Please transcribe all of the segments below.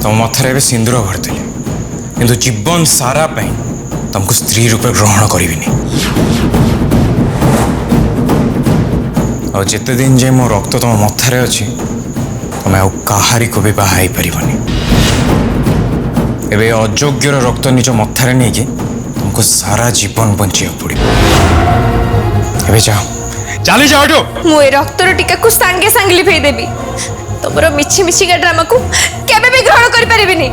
तुम मथरे भी सिंदूर भरते किंतु जीवन सारा तुमको स्त्री रूपे ग्रहण करी और जिते दिन जे मो रक्त तुम मथारे अच्छी तुम आहारी को भी बाहा पारनी एवं अयोग्यर रक्त निज मथारे नहीं कि तुमको सारा जीवन बंचा पड़ो एवं जाओ चली जाओ मु ए रक्तर टीका को सांगे सांगे लिभे देबी तुमर मिछि मिछि का ड्रामा को केबे भी ग्रहण करि परिबिनी।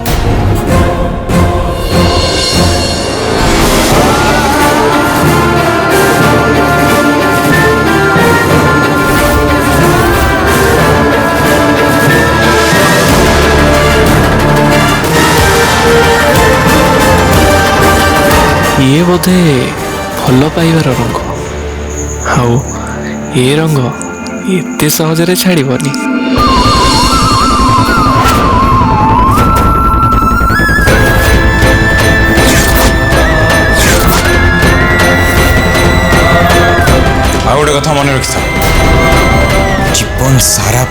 ये बोधे भल पाइबार रंग हाउ ये रंग एते सहजरे छाड़बनी। गोटे कथा मन रखी था जीवन सारा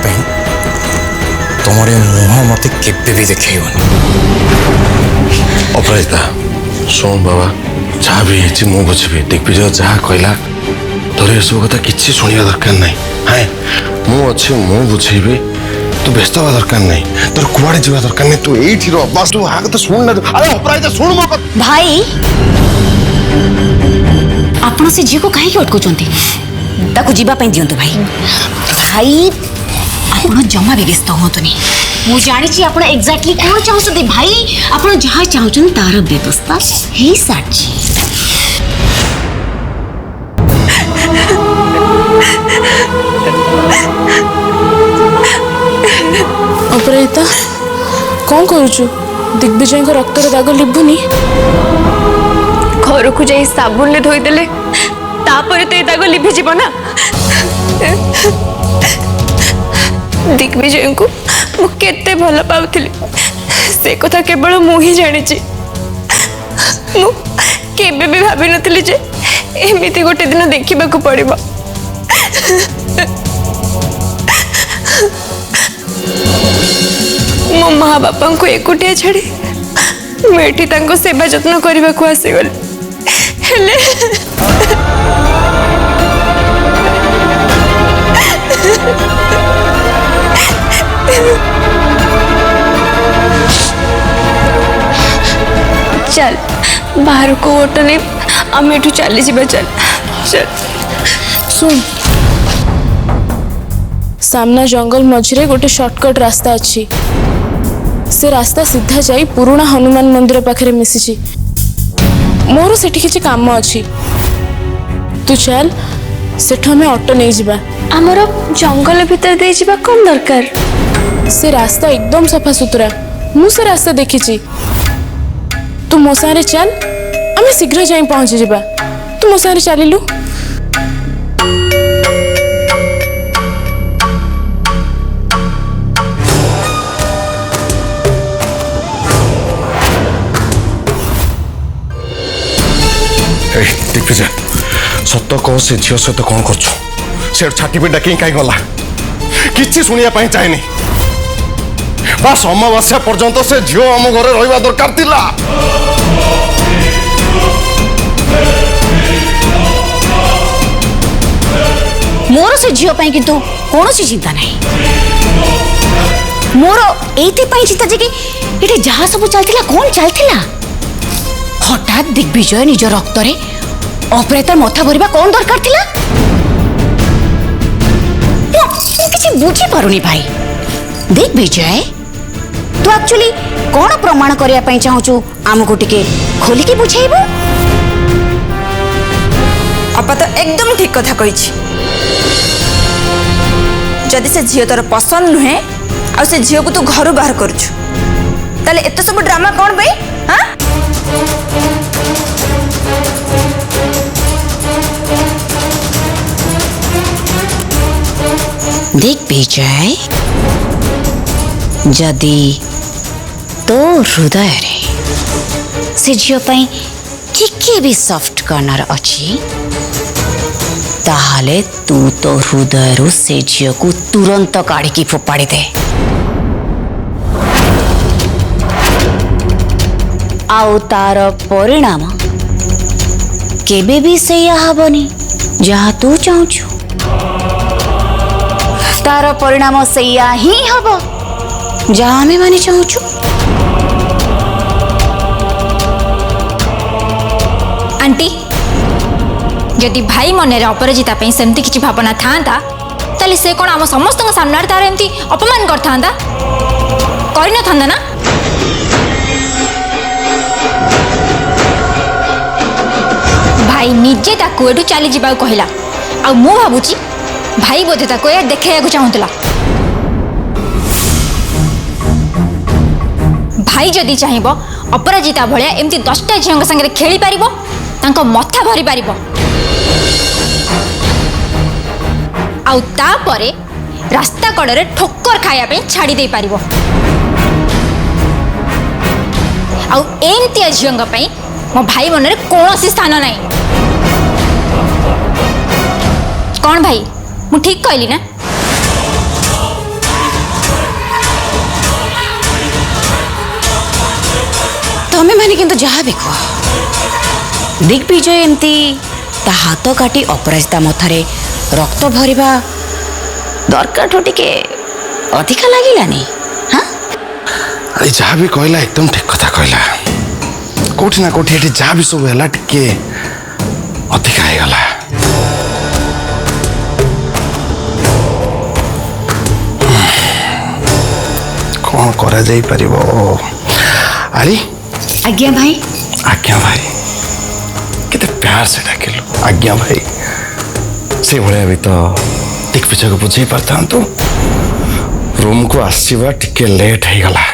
तुम मुह मत के भी देखनी। अपराजिता शुण बाबा जहाँ भी मु बुझी दिग्विजय जहाँ कहला तोर ये सब कथा किसी शुणा दरकार नहीं। हाँ मु अच्छे मु बुझेबी तू व्यस्त हवा दरकार नहीं तोर कुआड़े जावा दरकार नहीं तू एठी रह बस तू हाँ कथा शुण ना। अरे अपराजिता शुण मो कथा भाई आपण से झील को कहीं अटकुचंती ताकू जीवा पई दियंतु भाई। भाई आपण जमा भी व्यस्त होतुनी मु जानि छी आपण एग्जैक्टली कोन चाहउछथि भाई आपण जहाँ चाहउछन तार व्यवस्था हे साची। अपराजिता कौन करूचु दिग्विजय को रक्तर दाग लिभुनी घर को जाई साबुन ले धोई देले तापरे तो दाग लिभि जीव ना। दिग्विजय को मु केते भल पाउथिली से कथा केवल मु ही जानी मु केबे भी भाभी नथिली जे एमिति गोटे दिन देखिबा को पड़िबो। मो माँ बापा को एकुटिया छाड़ी मुझे तांको सेवा जत्न करने को आसीगली हेले चल बाहर को ऑटो नहीं आम एठू चली जाबा चल चल। सुन सामना जंगल मझिरे गोटे शॉर्टकट रास्ता अच्छी से रास्ता सीधा जाई पुराना हनुमान मंदिर पाखरे मिसिची मोर सेठी किछि काम अच्छी तू चल सेठ में ऑटो नहीं जिबा आमर जंगल भीतर दे जिबा कौन दरकार से रास्ता एकदम सफा सुतरा मु से रास्ता देखिची तू मो सारे चल आमे शीघ्र जाई पहुंची जिबा तू मो सारे चलिलु। दिग्विजय सत कह से झील सहित कौन कर छाटी डाक कहीं गला कि शुणा चाहेनी बस अमावास्या पर्यंत से झील आम घर रहा दरकार थिला। मोर से झील किंतु कौन सी चिंता नहीं मोर एथि चिंता जे कि ये जहाँ सब चलता कौन चलता हठात दिग्विजय निज रक्तरे अपराजिता मथा भरवा कौन दरकार थिला किसी बुझी पारुनी भाई। दिग्विजय तू एक्चुअली कौन प्रमाण करने पाई चाहूचु आमको टिके खोलिकी बुझेबू। अपा तो एकदम ठीक कथा कही जदि से झील तोर पसंद नुहे आ से झील को तू घर बाहर करुचु ताले एत सब ड्रामा कौन भाई। हाँ दिग्विजय जदि तो हृदय रे से झील टिके भी सॉफ्ट कॉर्नर अच्छी ताहले तू तो हृदय रु से झील को तुरंत काढ़ी फोपाड़ी दे। आउ तार परिणाम केबे भी सैया हबनी जहा तू चाहूछु। तार परिणाम सैया ही हब जहा आमे माने चाहूछु। आंटी जदि भाई मन अपराजिता सेमती किसी भावना था ताले से कौन आम समस्त सामने तार एमती अपमान करता ना। भाई निजे ताकू एठू चली जा कहला आ मु भावुची भाई बोधे ताकू या देखा चाहूला। भाई जदि चाहिए अपराजिता भाया एमती 10टा झील संगे खेली पार तांको मथा भरी पार आउ तापरे रास्ता कड़े ठोकर खाया छाड़ी दे पार आउ एमतिया झील मो भाई मन में कौन स्थान ना। कौन भाई मु ठीक कहली ना? तमें माने किंतु जहा भी कह दिग्विजय एमती ता हाथ काटी अपराजिता मथारे रक्त भरिबा दरकार ठो टिके अधिका लागिलानी। हाँ अरे जहाँ भी कहला एकदम ठीक कथा कहला। कोठी ना कोठी एठी जहाँ भी सब है टिके अधिका है गला। कौन करा जाई परिबो? अरे आज्ञा भाई। आज्ञा भाई केते प्यार से डाकिलु आज्ञा भाई। से भले भी तो दिग्विजय को बुझे पारता तो रूम को आसीबा टिके लेट है गला।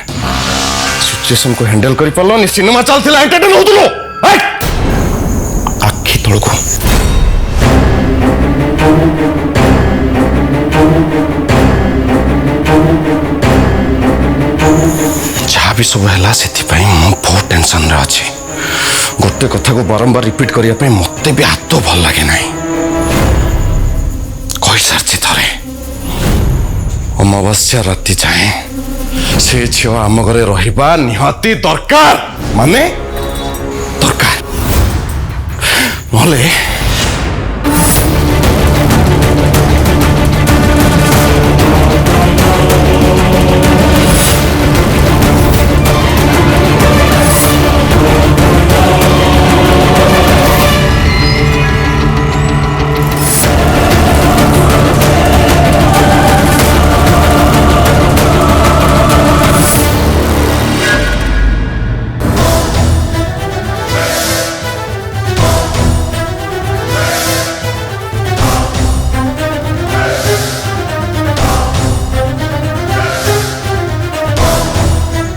सिचुएशन को हैंडल करि पल्लो नि सिनेमा चलथिला एंटरटेन होतलो आखि तळको जहाँ भी सब है से मु बहुत टेंशन रे अच्छे। गोटे कथा को बारंबार रिपीट करने मत भी हाथ भल लगे ना। कही सारी थे अमावस्या राति जाए से झील आम घरे रहा निहाती दरकार माने दरकार नले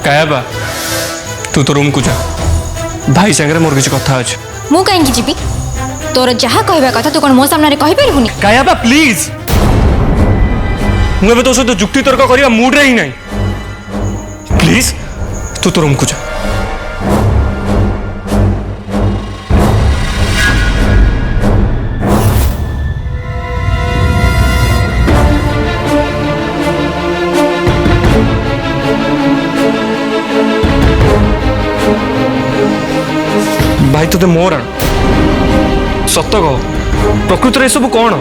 कायाबा तू तो रूम को जा भाई संगे मोर किसी कथा अछि। मु कहीं जीवी तोर जहाँ कहवा कथा तू कौन मो सामने कहि परिबुनी? कायाबा प्लीज मुझे तो सहित जुक्ति तर्क करवा मूड रे ही नहीं। प्लीज तू तो रूम को जा। भाई तुते मोर सत कह प्रकृत में सब कौन?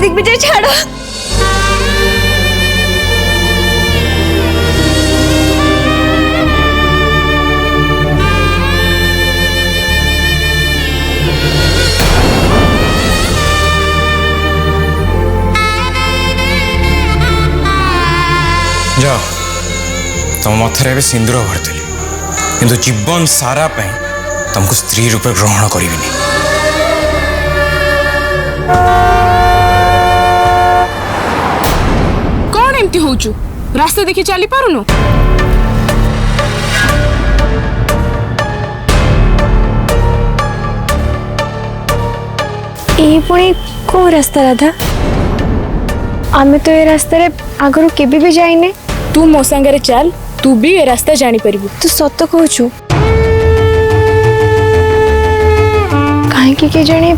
दिग्विजय छाड़ो। जाओ तुम मथरे भी सिंदूर भरतली किंतु जीवन सारा पे तुमको स्त्री रूपे ग्रहण करिबिनी। कौन एमती होचु रास्ता देखि चली पारुनु ये पुणी कौ रास्ता राधा आमे तो ये रास्ते आगरू केबे भी जाइने तू मो संगे चल तू भी ए रास्ता जानी परिबु तू सत कहूचु कहीं के जाने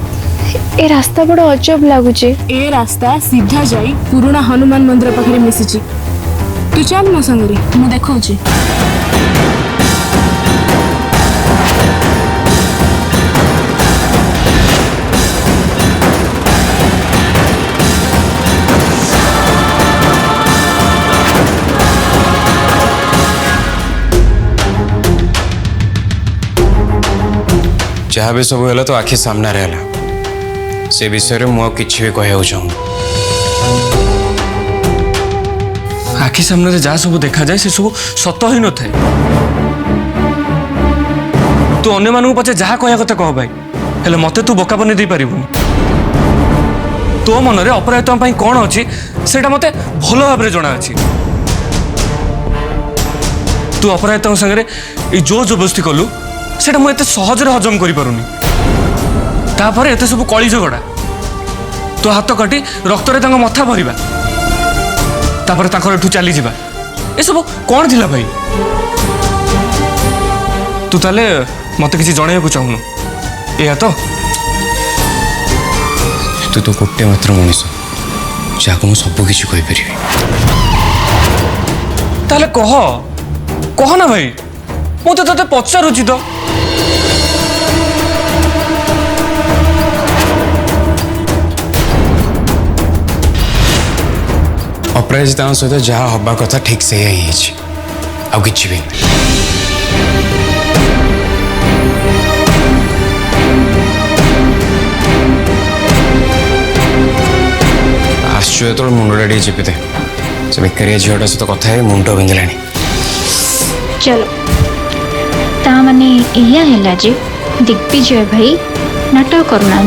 ए रास्ता बड़ा अजब लगुचे ए रास्ता सीधा जाई पुराना हनुमान मंदिर पाखरे मिसिची तू चल मो संगे मु देखौची जहाँ भी सब है तो आखि सामने रहला से विषय में मुझे किसी भी कहूँ चाहूँ आखि सामने जहाँ सब देखा जाए से सब सत ही न थाए तू अन्य मानू पचे जहाँ कह कथा कह भाई हेले मते तू बोका बने दे पारिबुनी तो मन रे अपराध ପାଇଁ कौन अच्छी सेटा मते भलो भाव जना अच्छी तू अपराध संगे ये जो जबरदस्ती कलु सेटा मु एते सहज रे हजम करि पारुनी तापर एते सब कली झगड़ा तो हाथ काटी रक्त रे तांग मथा भरिबा तापर ताकर एठू चली जिबा ए सब कौन थिला भाई तू ताले मते किसी जणाइबा को चाहुनु एया तो तू तो गोटे मात्र मनीष जहाँ मुझे सब किसी कहीपरि ताले कह ना भाई मु तो तते पचारुची तो अपराजिता सहित जहाँ हवा कथा ठीक से ही आउ कि भी आसचु जो मुंडा टे चिपिदे से बेकारिया झीटा सहित कथा है मुंड बिंदिला चलो ता माने एया हैला जे दिग्विजय भाई नाटक करूना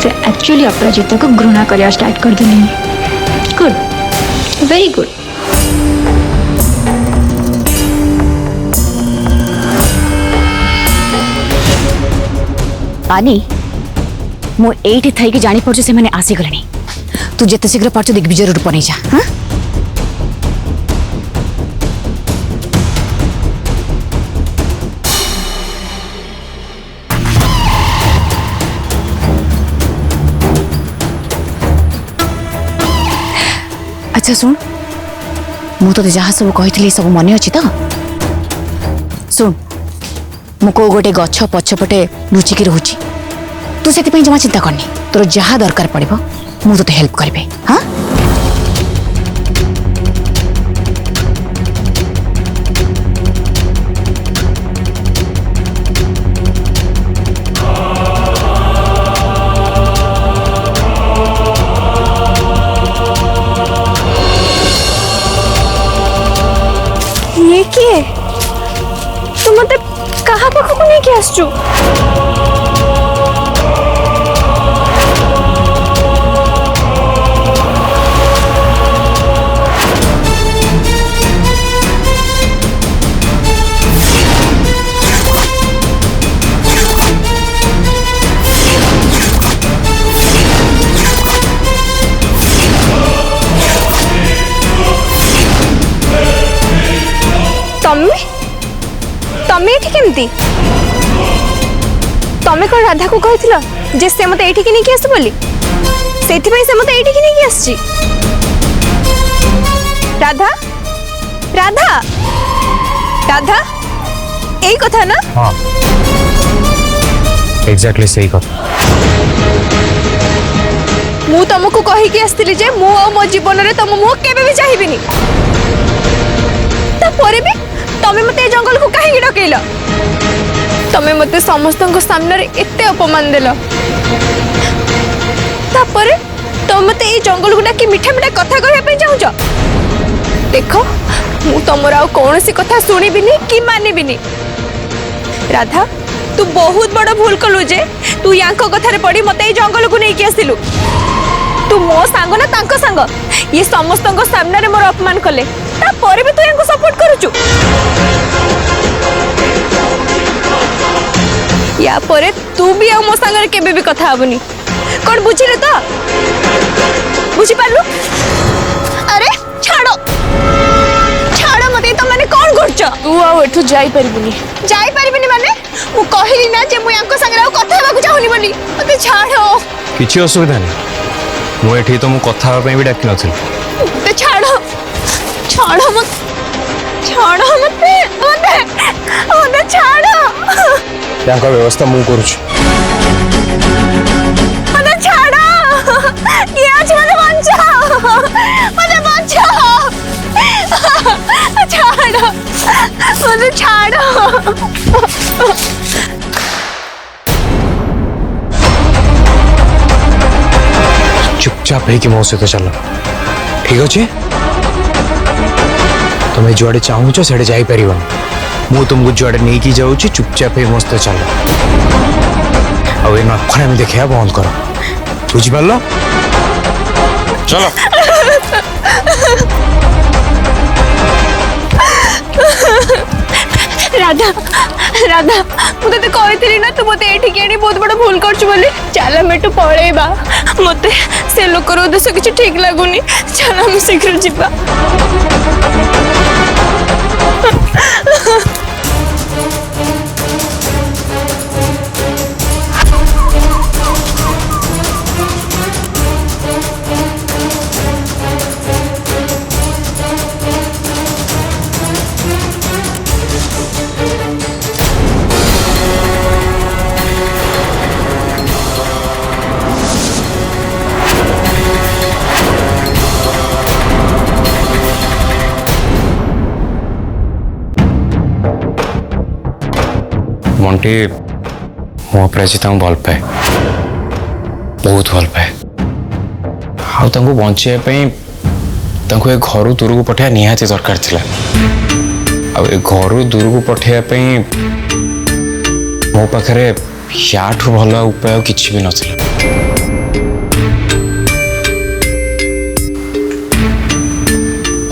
से एक्चुअली अपराजिता को घृणा करया स्टार्ट कर देनी गुड वेरी गुड पानी मु एठी थई के जानी पड़छ से माने आसी गलनी तू जते शीघ्र पारछ दिग्विजय रोड पने जा हां अच्छा सुन मु तो जहाँ सब कही सब मन अच्छी तो सुन मु को गोटे गछ पछपटे लुचिकी रोची तू से जमा चिंता करनी तोर जहाँ दरकार पड़ो मु तो हेल्प करें हाँ ये किए तू मत कहा पाखक नहीं कि आसचु तमे एठी केमती तमे कोन राधा को कहिथिला जे से मते एठी के नहीं कि आस बोली सेथि पई से मते एठी के नहीं कि आसची राधा राधा राधा एई कथा ना हाँ एग्जैक्टली सही कथा मु तुमको कहि के आस्तिली जे मु आ मो जीवन रे तुम मु केबे भी चाहिबिनी ता परे भी तमे मते जंगल को काहे डकेल तमे मते समस्त सामने एते अपमान देल तापरे तुम मते ए जंगल को डाकी मीठा मीठा कथा कहया पे चाहूछ देखो मु तमर आ कौन सी कथा सुनिबिनी कि मानिबिनी राधा तू बहुत बड़ भूल कलु जे तू यांको कथा रे पड़ी मते ए जंगल को नहीं कि आसिलु तू तू मो सांग ना तांको सांग ये समस्त सामने रे मोर अपमान कले तापर भी तू इनको सपोर्ट करूचु या परे तू भी आ मो सांग केबे भी कथा हबनी कौन बुझिले तो बुझी पारलु अरे छाड़ो छाड़ो मते तो माने कौन करछ तू आउ एठू जाई परिबुनी माने मु कहिली ना जे मु यांको संग राव कथा हेबाकू चाहुनी बोली मते छाड़ो किछि असुविधा नहीं मु एठी तो मु कथा हेबा पई भी डाकि नथिल मते छाड़ो छाड़ो मते छाड़ो यांका व्यवस्था मु करूछ मते छाड़ो ये आज मते बचाओ छाड़ो मते छाड़ो चुपचाप है कि मो सहित चल ठीक अच्छे तुम्हें जुआड़े चाहूच से जापर मु तुमको जुआड़े नहीं कि जाऊँ चुपचाप है मस्त चल आ नखरामी देखा बंद कर बुझिपार चलो राधा राधा मुझे कही ना तू मत ये बहुत बड़ा भूल कर चल आम एटू पलैबा मत से लोकर उद्देश्य किसी ठीक लगुनि चल आम शीघ्र जीवा मंटी मो अपराजिता भल पाए बहुत भल पाए आउ बचाई ए घर दूर को पठा निहाती दरकार थिला घर दूर को पठे मो पाखे याठू भल उपाय किसी भी नथिला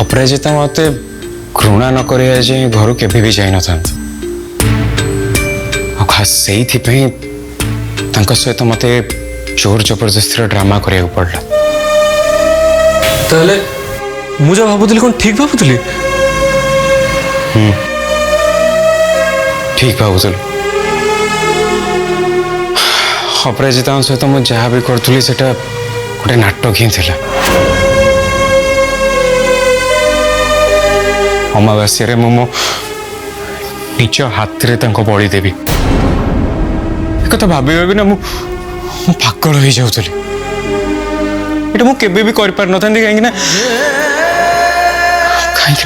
अपराजिता मत घृणा न कर घर केभी भी जाई न खास से सहित मत जोर जबरदस्ती ड्रामा करा पड़ा ताहले मुझे भावुली कौन ठीक भावुली ठीक भावुल अपराजिता सहित मुझे जहाँ भी करी से गोटे नाटक ही था अमावास्या मो निज हाथ में बड़ी देवी कथा भाभी भाभी ना पागल हो जाऊली ये मुझे भी कर पार न कहीं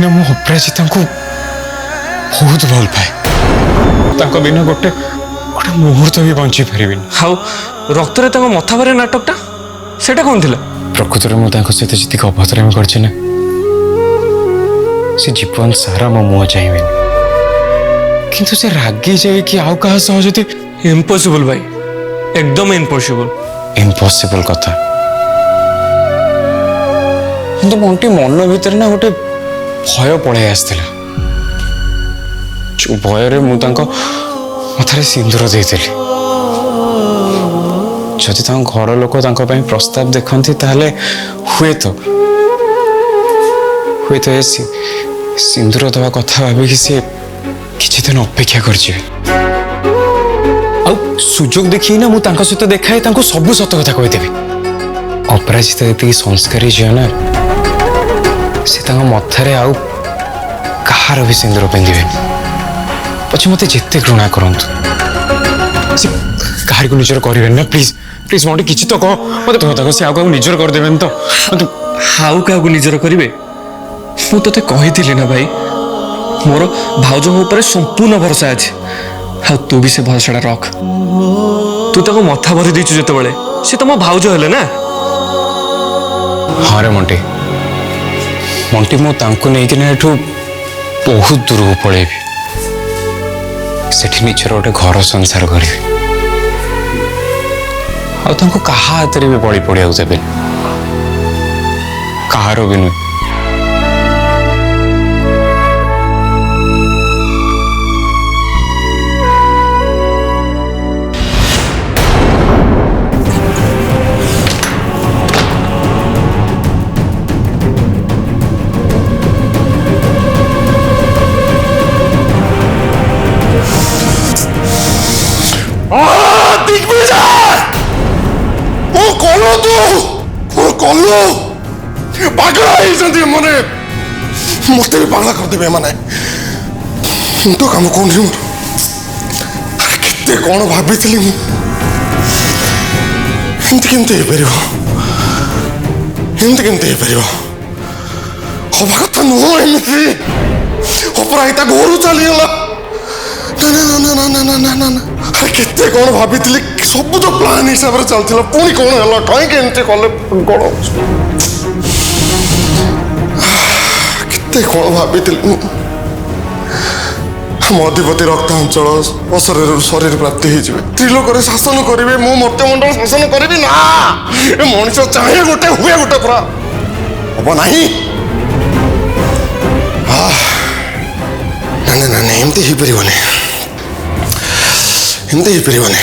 मो अपराजिता को बहुत भल पाए बिना गोटे गोटे मुहूर्त भी बंची पारि हाउ रक्त मथा भरे नाटकटा सेटा कौन थिला प्रकृत में मुझे सहित जी अभद्रामी कर जीवन सारा मो मुह चाहिए किंतु से रागी जाए कि आउ कहा सहजती इम्पॉसिबल भाई एकदम इम्पॉसिबल कथा तो मंटी मन भीतर ना गोटे भय पड़े आसला जो भय मथारे सिंदूर देती जदि घर लोक प्रस्ताव देखती ताहले हुए तो सिंदूर दवा कथा भाविक सी किसी दिन अपेक्षा कर सुजोग देखी ना मुझे सहित देखाए सब सत कथा कहीदेवी अपराजिता ये संस्कारी झील ना से मथारे आउ कहार भी सिंदूर पिंधे पचे मत जिते घृणा करूँ कहार को निजर करें ना प्लीज प्लीज मोटे किसी तो कह मत सी आगे निजर करदे तो हाउ क्या निजर करेंगे मुझे कही ना भाई मोर भाउज ऊपर संपूर्ण भरोसा अच्छे हाँ तू भी से भरोसा रख तू मथा भरी देचु जिते सी तुम भाउज हेले ना हाँ रे मंटी मंटी मुझे बहुत दूर को पलैबी सेठी निजर गोटे घर संसार करी आ कहा हाथ भी बड़ी पड़ा देवे କାହାର ବି ନୁହେଁ। पागल मैंने मत भी पागला करदे मैंने तो कम कौन केते कौन भाभी हवा कथा नुह एमती अपराहिता घर चलीगला ना ना ना ना ना ना ना ना अरे केते कौन भाभी सब तो प्लान हिसाब से चलता पुणी कौन है कहीं कले कौन केते कौन भाभी हम अधिपति रक्तांचल अशरीर शरीर प्राप्ति त्रिलोक शासन करेंगे मु मर्त्यमंडल शासन करी ना मनीष चाहे गोटे हुए गोटे पूरा हम ना ना ना एमती हो पारे एमती हो पारे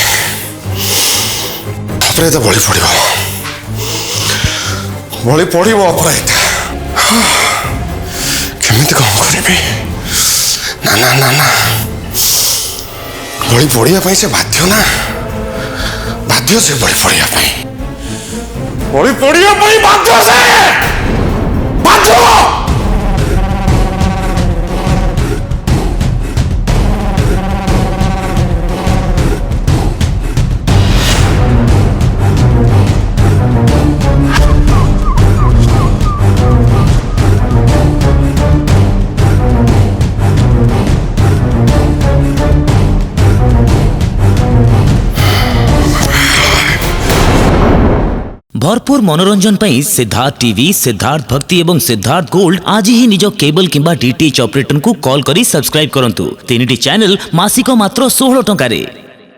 अपराहिता बड़ी पड़ अपराहिता केमिति कौन करी ना ना ना ना बड़ी पड़िया से बाध्य ना बाध्य से बड़ी पड़िया बड़ी पड़िया बाध्य से बाध्य भरपूर मनोरंजन पर सिद्धार्थ टीवी, सिद्धार्थ भक्ति एवं सिद्धार्थ गोल्ड आज ही निज केबल किंबा डीटीएच ऑपरेटर को कॉल करी सब्सक्राइब करंतु। 3टी चैनल मासिक मात्र 16 टंका रे।